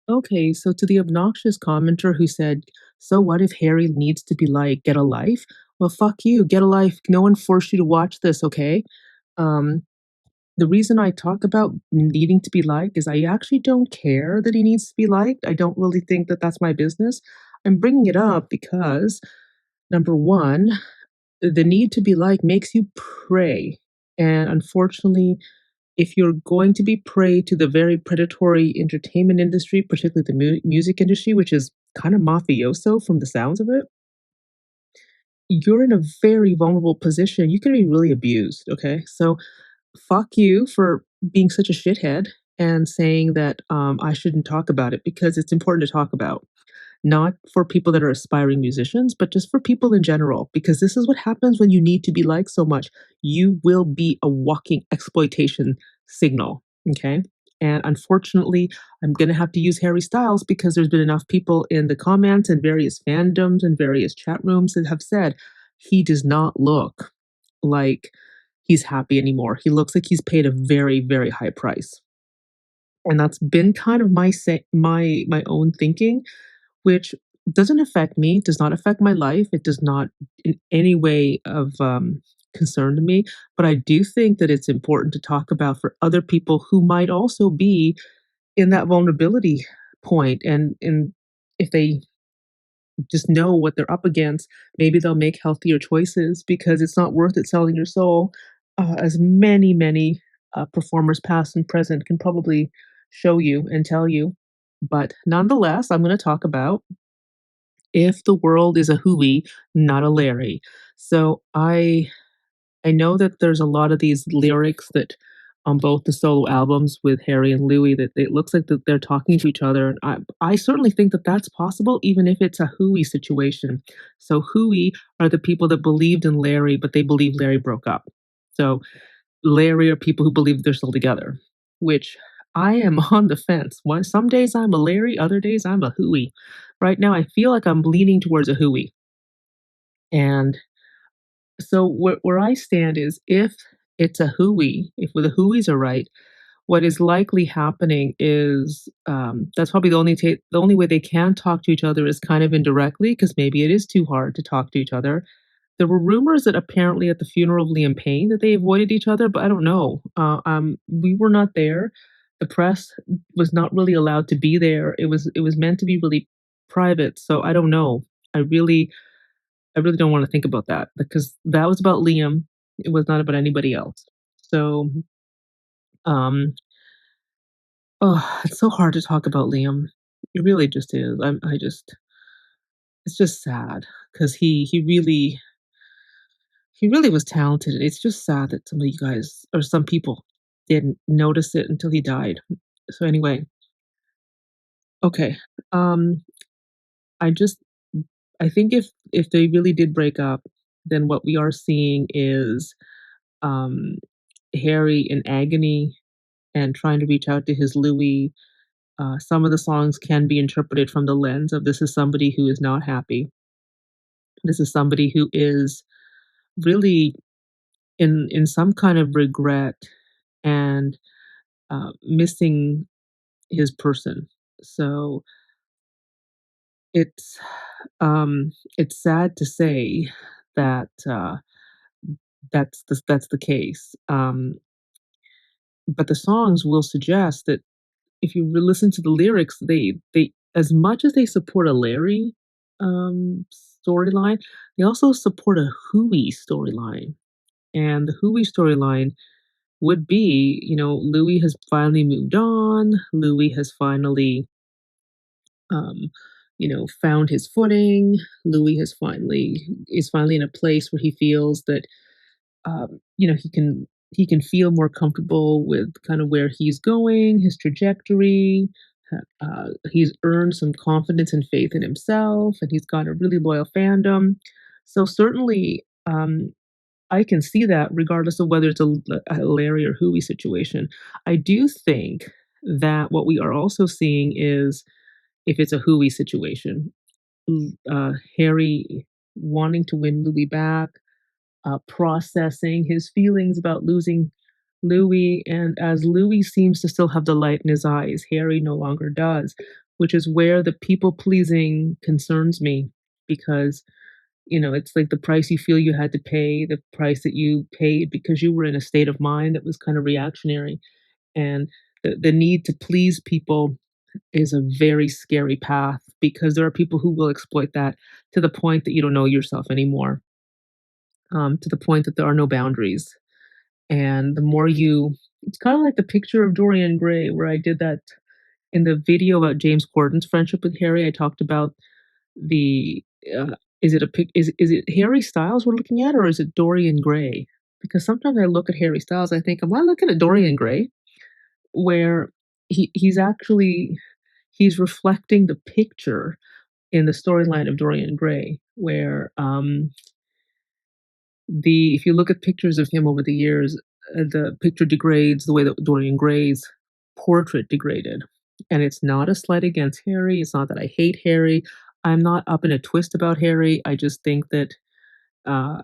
Okay, so to the obnoxious commenter who said, "So what if Harry needs to be like, get a life?" Well, fuck you, get a life. No one forced you to watch this, okay? Um, the reason I talk about needing to be liked is I actually don't care that he needs to be liked. I don't really think that that's my business. I'm bringing it up because number one, the need to be liked makes you prey. And unfortunately, if you're going to be prey to the very predatory entertainment industry, particularly the music industry, which is kind of mafioso from the sounds of it, you're in a very vulnerable position. You can be really abused. Okay. So fuck you for being such a shithead and saying that I shouldn't talk about it because it's important to talk about. Not for people that are aspiring musicians, but just for people in general, because this is what happens when you need to be liked so much. You will be a walking exploitation signal, okay? And unfortunately, I'm gonna have to use Harry Styles because there's been enough people in the comments and various fandoms and various chat rooms that have said he does not look like he's happy anymore. He looks like he's paid a very, very high price. And that's been kind of my own thinking, which doesn't affect me, does not affect my life. It does not in any way of concern to me. But I do think that it's important to talk about for other people who might also be in that vulnerability point. And if they just know what they're up against, maybe they'll make healthier choices because it's not worth it selling your soul, as many performers, past and present, can probably show you and tell you. But nonetheless, I'm going to talk about if the world is a Hooey, not a Larry. So I know that there's a lot of these lyrics that on both the solo albums with Harry and Louis that it looks like that they're talking to each other. And I certainly think that that's possible, even if it's a Hooey situation. So Hooey are the people that believed in Larry, but they believe Larry broke up. So Larry are people who believe they're still together, which I am on the fence. One some days I'm a Larry, other days I'm a Hooey. Right now I feel like I'm leaning towards a Hooey. And so where I stand is if it's a Hooey, if the Hooeys are right, what is likely happening is that's probably the only way they can talk to each other is kind of indirectly because maybe it is too hard to talk to each other. There were rumors that apparently at the funeral of Liam Payne that they avoided each other, but I don't know. We were not there. The press was not really allowed to be there. It was meant to be really private, so I don't know. I really don't want to think about that because that was about Liam. It was not about anybody else. So, um, oh, it's so hard to talk about Liam. It really just is. It's just sad because he really was talented. It's just sad that some of you guys or some people didn't notice it until he died. So anyway, okay. Um, I just I think if they really did break up, then what we are seeing is um Harry in agony and trying to reach out to his Louis. Some of the songs can be interpreted from the lens of this is somebody who is not happy. This is somebody who is really in some kind of regret and missing his person. So it's it's sad to say that that's the case. But the songs will suggest that if you listen to the lyrics, they as much as they support a Larry storyline, they also support a Hooey storyline. And the Hooey storyline would be, Louis has finally moved on. Louis has finally, um, found his footing. Louis is finally in a place where he feels that he can feel more comfortable with kind of where he's going, his trajectory. He's earned some confidence and faith in himself, and he's got a really loyal fandom. So certainly, I can see that regardless of whether it's a Larry or Hooey situation. I do think that what we are also seeing is if it's a Hooey situation, Harry wanting to win Louis back, processing his feelings about losing Louis. And as Louis seems to still have the light in his eyes, Harry no longer does. which is where the people pleasing concerns me because, it's like the price you feel you had to pay, the price that you paid because you were in a state of mind that was kind of reactionary. And the need to please people is a very scary path because there are people who will exploit that to the point that you don't know yourself anymore, to the point that there are no boundaries. And the more it's kind of like the picture of Dorian Gray, where I did that in the video about James Corden's friendship with Harry. I talked about the is it a pic is it Harry Styles we're looking at, or is it Dorian Gray? Because sometimes I look at Harry Styles, I think, am I looking at Dorian Gray? Where he's reflecting the picture in the storyline of Dorian Gray, where the if you look at pictures of him over the years, the picture degrades the way that Dorian Gray's portrait degraded. And it's not a slight against Harry. It's not that I hate Harry. I'm not up in a twist about Harry. I just think that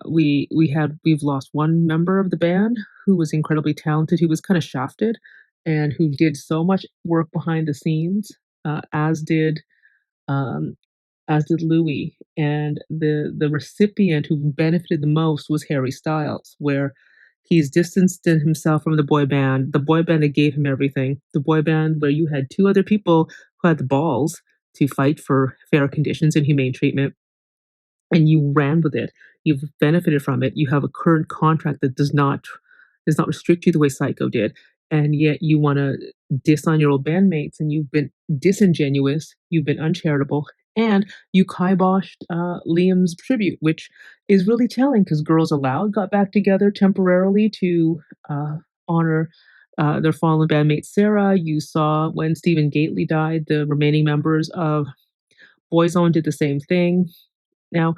we've lost one member of the band who was incredibly talented, who was kind of shafted, and who did so much work behind the scenes, um, as did Louis. And the recipient who benefited the most was Harry Styles, where he's distanced himself from the boy band that gave him everything, the boy band where you had two other people who had the balls to fight for fair conditions and humane treatment, and you ran with it. You've benefited from it. You have a current contract that does not restrict you the way Psycho did, and yet you wanna diss on your old bandmates, and you've been disingenuous, you've been uncharitable, and you kiboshed, Liam's tribute, which is really telling because Girls Aloud got back together temporarily to, honor, their fallen bandmate Sarah. You saw when Stephen Gately died, the remaining members of Boyzone did the same thing. Now,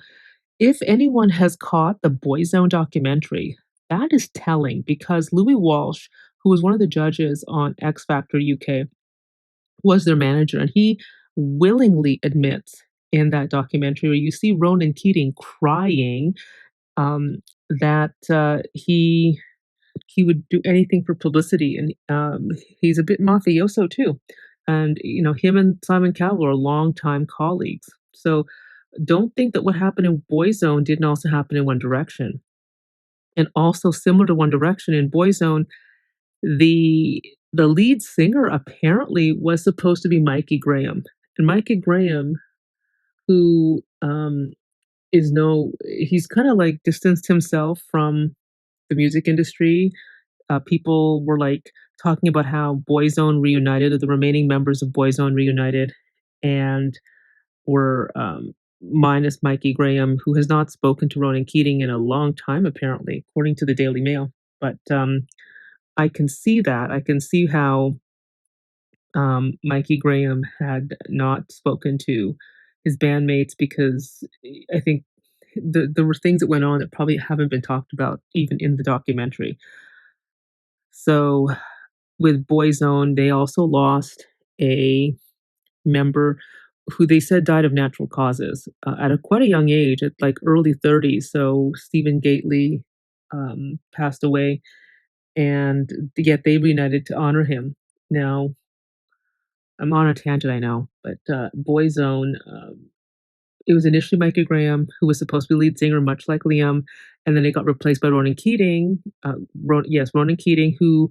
if anyone has caught the Boyzone documentary, that is telling because Louis Walsh, who was one of the judges on X Factor UK, was their manager, and he willingly admits in that documentary where you see Ronan Keating crying, um, that he would do anything for publicity, and he's a bit mafioso too. And him and Simon Cowell are longtime colleagues. So don't think that what happened in Boyzone didn't also happen in One Direction. And also similar to One Direction, in Boyzone, the the lead singer apparently was supposed to be Mikey Graham. And Mikey Graham, who, is no he's kinda, like, distanced himself from the music industry. People were, like, talking about how Boyzone reunited, or the remaining members of Boyzone reunited, and were, minus Mikey Graham, who has not spoken to Ronan Keating in a long time, apparently, according to the Daily Mail. But I can see that. I can see how Mikey Graham had not spoken to his bandmates because I think there were things that went on that probably haven't been talked about even in the documentary. So with Boyzone, they also lost a member who they said died of natural causes at quite a young age, at like early 30s. So Stephen Gately passed away, and yet they reunited to honor him. Now, I'm on a tangent, I know, but Boyzone, it was initially Micah Graham, who was supposed to be lead singer, much like Liam, and then it got replaced by Ronan Keating. Ronan Keating, who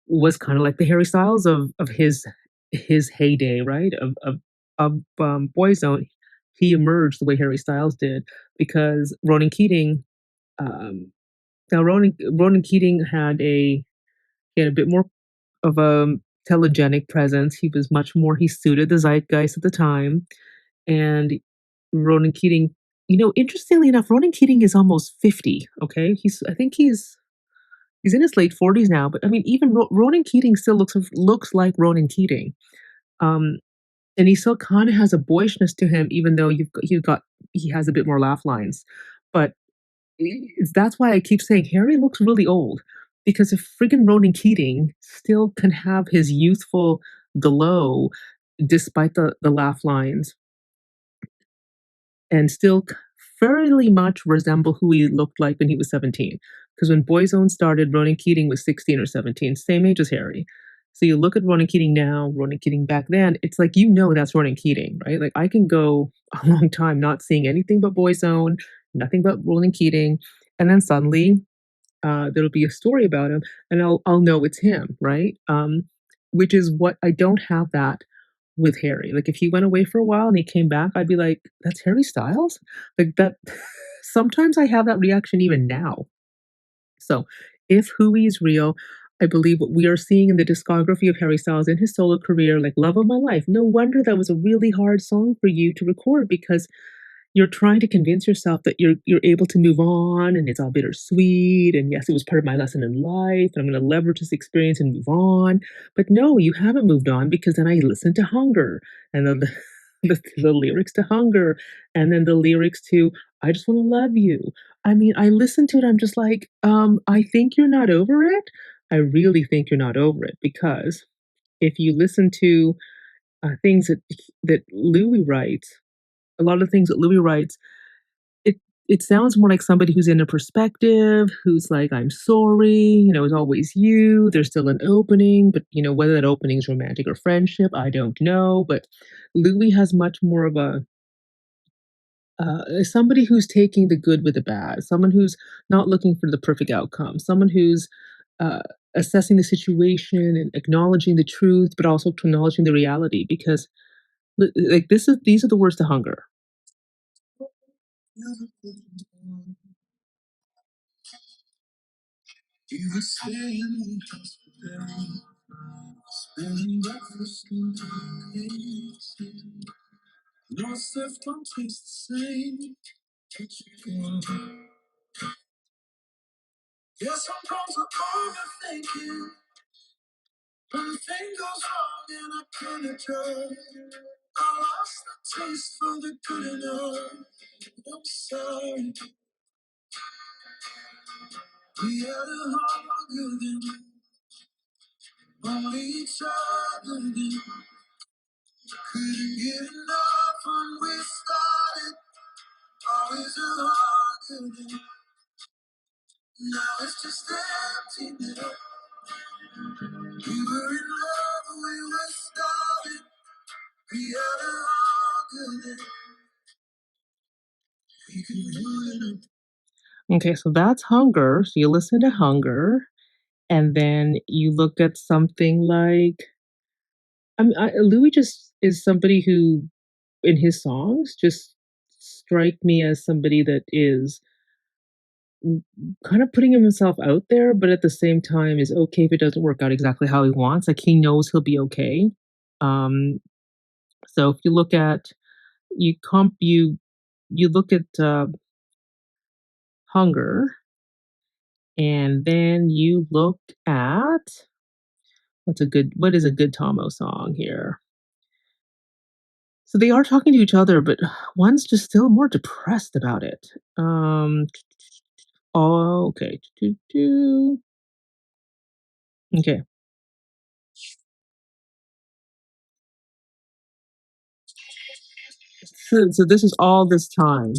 was kind of like the Harry Styles of his heyday, right? Of Boyzone. He emerged the way Harry Styles did because Ronan Keating. Um, now Ronan Keating he had a bit more of a telegenic presence. He was much more he suited the zeitgeist at the time, and Ronan Keating, interestingly enough, Ronan Keating is almost 50, okay? I think he's in his late 40s now, but I mean, even Ronan Keating still looks like Ronan Keating. Um, and he still kinda has a boyishness to him even though he has a bit more laugh lines. But that's why I keep saying Harry looks really old, because if friggin' Ronan Keating still can have his youthful glow despite the laugh lines and still fairly much resemble who he looked like when he was 17. Because when Boyzone started, Ronan Keating was 16 or 17, same age as Harry. So you look at Ronan Keating now, Ronan Keating back then, it's like, you know, that's Ronan Keating, right? Like, I can go a long time not seeing anything but Boyzone, nothing but Ronan Keating, and then suddenly, there'll be a story about him, and I'll know it's him, right? Which is what I don't have that with Harry. Like, if he went away for a while and he came back, I'd be like, "That's Harry Styles?" Like, that sometimes I have that reaction even now. So, if Hooey is real, I believe what we are seeing in the discography of Harry Styles in his solo career, like Love of My Life, no wonder that was a really hard song for you to record because you're trying to convince yourself that you're able to move on and it's all bittersweet and yes, it was part of my lesson in life and I'm going to leverage this experience and move on. But no, you haven't moved on because then I listened to Hunger and then the lyrics to Hunger and then the lyrics to I Just Want to Love You. I mean, I listened to it. I'm just like, I think you're not over it. I really think you're not over it because if you listen to things that Louis writes, a lot of the things that Louis writes, it it sounds more like somebody who's in a perspective, who's like, "I'm sorry, it's always you. There's still an opening, but, whether that opening is romantic or friendship, I don't know." But Louis has much more of a somebody who's taking the good with the bad, someone who's not looking for the perfect outcome, someone who's uh, assessing the situation and acknowledging the truth, but also acknowledging the reality. Because like these are the words to hunger. Okay, so that's hunger. So you listen to hunger, and then you look at something like Louis just is somebody who, in his songs, just strike me as somebody that is kind of putting himself out there, but at the same time is okay if it doesn't work out exactly how he wants. Like he knows he'll be okay. Um, so if you look at you look at hunger, and then you look at what is a good Tomo song here? So they are talking to each other, but one's just still more depressed about it. Oh, okay. Okay. So this is all this time.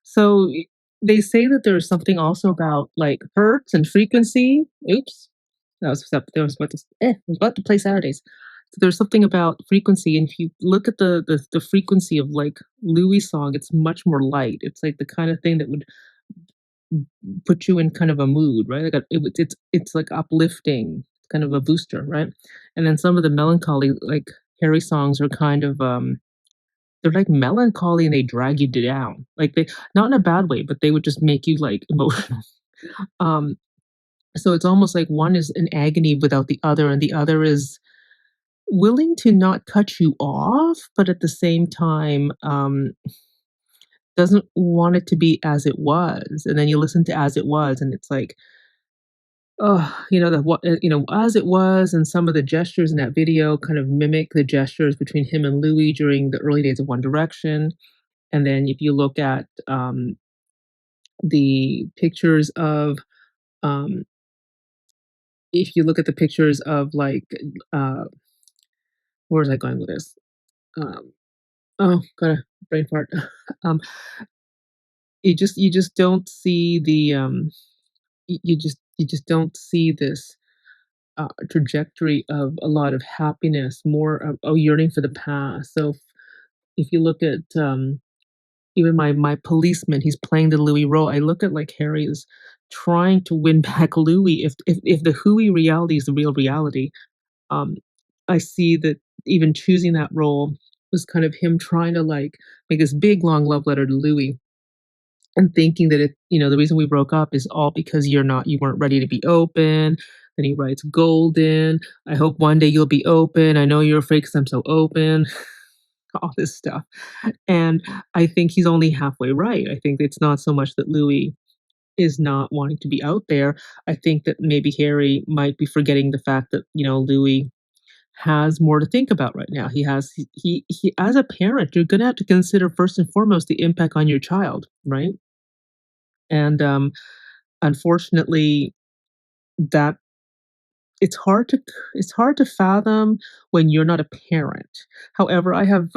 So they say that there's something also about like hertz and frequency. Oops, that was there was about to I was about to play Saturdays. So there's something about frequency, and if you look at the frequency of like Louis song, it's much more light. It's like the kind of thing that would put you in kind of a mood, right? Like it's like uplifting, kind of a booster, right? And then some of the melancholy like Harry songs are kind of they're like melancholy and they drag you down. Like they not in a bad way, but they would just make you like emotional. Um, so it's almost like one is an agony without the other, and the other is willing to not cut you off, but at the same time, doesn't want it to be as it was. And then you listen to As It Was, and it's like, oh, the what as it was, and some of the gestures in that video kind of mimic the gestures between him and Louis during the early days of One Direction. And then if you look at the pictures of um, if you look at the pictures of like uh, where was I going with this? Um, oh, got a brain fart. um, you just don't see the you just don't see this trajectory of a lot of happiness, more of a yearning for the past. So if you look at even my policeman, he's playing the Louis role. I look at like Harry is trying to win back Louis. If the Hooey reality is the real reality, um, I see that even choosing that role was kind of him trying to like make this big long love letter to Louis and thinking that the reason we broke up is all because you weren't ready to be open. Then he writes golden. I hope one day you'll be open. I know you're afraid because I'm so open. All this stuff. And I think he's only halfway right. I think it's not so much that Louis is not wanting to be out there. I think that maybe Harry might be forgetting the fact that, Louis has more to think about right now. He as a parent, you're gonna have to consider first and foremost the impact on your child, right? And unfortunately, that it's hard to fathom when you're not a parent. However, I've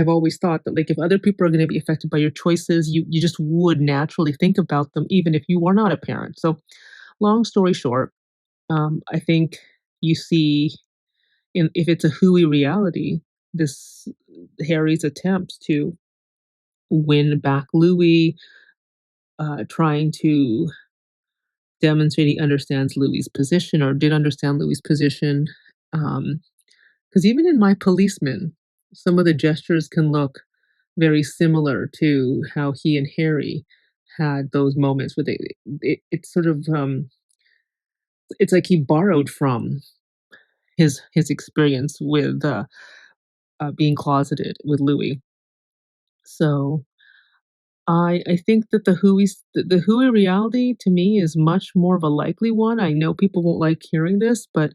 always thought that, like, if other people are gonna be affected by your choices, you just would naturally think about them even if you are not a parent. So, long story short, I think you see in if it's a Hooey reality, this Harry's attempts to win back Louis, trying to demonstrate he understands Louis's position or did understand Louis's position. Because even in My Policeman, some of the gestures can look very similar to how he and Harry had those moments where it's sort of it's like he borrowed from his experience with being closeted with Louis. So I think that the Hui reality to me is much more of a likely one. I know people won't like hearing this, but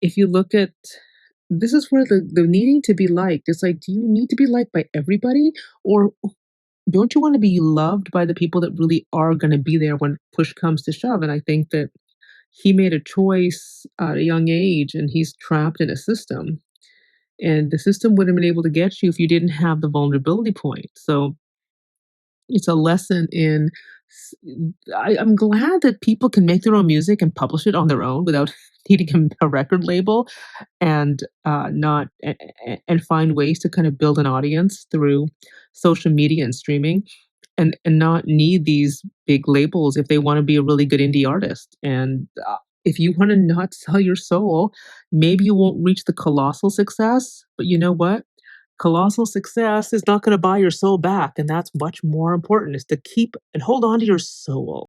if you look at this is where the needing to be liked. It's like, do you need to be liked by everybody, or don't you want to be loved by the people that really are going to be there when push comes to shove? And I think that he made a choice at a young age, and he's trapped in a system, and the system wouldn't have been able to get you if you didn't have the vulnerability point. So it's a lesson in I'm glad that people can make their own music and publish it on their own without needing a record label, and not and find ways to kind of build an audience through social media and streaming, and not need these big labels if they want to be a really good indie artist. And if you want to not sell your soul, maybe you won't reach the colossal success, but you know what? Colossal success is not going to buy your soul back, and that's much more important, is to keep and hold on to your soul.